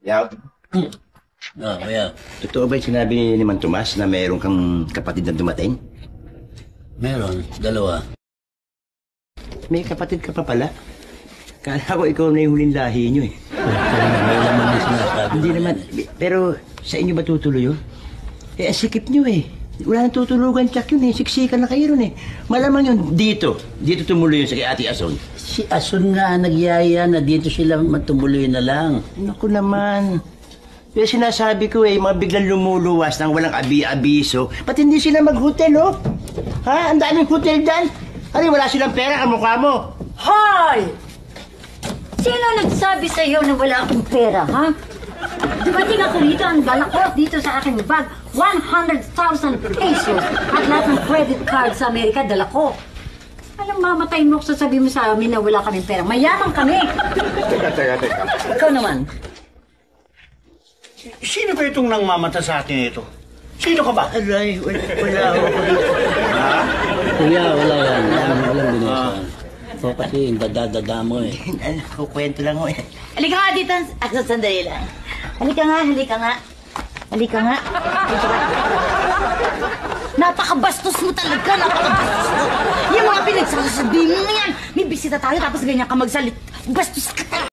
Yaw, Kuya. totoo ba yung sinabi ni Mang Tomas na mayroon kang kapatid na dumating? Meron, dalawa. May kapatid ka pa pala? Kala ko ikaw na yung huling lahi nyo eh. May laman na sinasabi. Hindi naman, pero sa inyo ba tutuloy yun? Eh, sikip nyo eh. Wala nang tutulugan, tsak yun eh. Siksikan na kayo ron eh. Malamang yun, dito tumuloy yun sa kay Ate Ason. Si Asun nga nagyaya na dito sila matumuloy na lang. Naku naman. Pero sinasabi ko eh, mga biglang lumuluwas nang walang abiso. Ba't hindi sila mag-hotel, oh? Ha? Ang daming hotel dyan. Ano, wala silang pera, kamukha mo. Hoy! Sino nagsabi sa iyo na wala akong pera, ha? Dumating ako dito, ang dala ko dito sa aking bag, 100,000 pesos. At lahat ng credit card sa Amerika, dala ko. Anong mamatay mo kung sasabihin mo sa amin na wala kaming pera? Mayaman kami! Teka. Ikaw naman. Sino ba itong nang mamata sa atin ito? Sino ka ba? Aray, wala ako dito. Kuya, wala yan. Walang binasa. O kasi dadadada mo eh. Kukwento lang ako eh. Halika nga dito. Sandali lang. Halika nga. Napakabastos mo talaga, napakabastos mo. Yung mga pinagsasabi mo na yan. May bisita tayo tapos ganyan ka magsalit. Bastos ka talaga.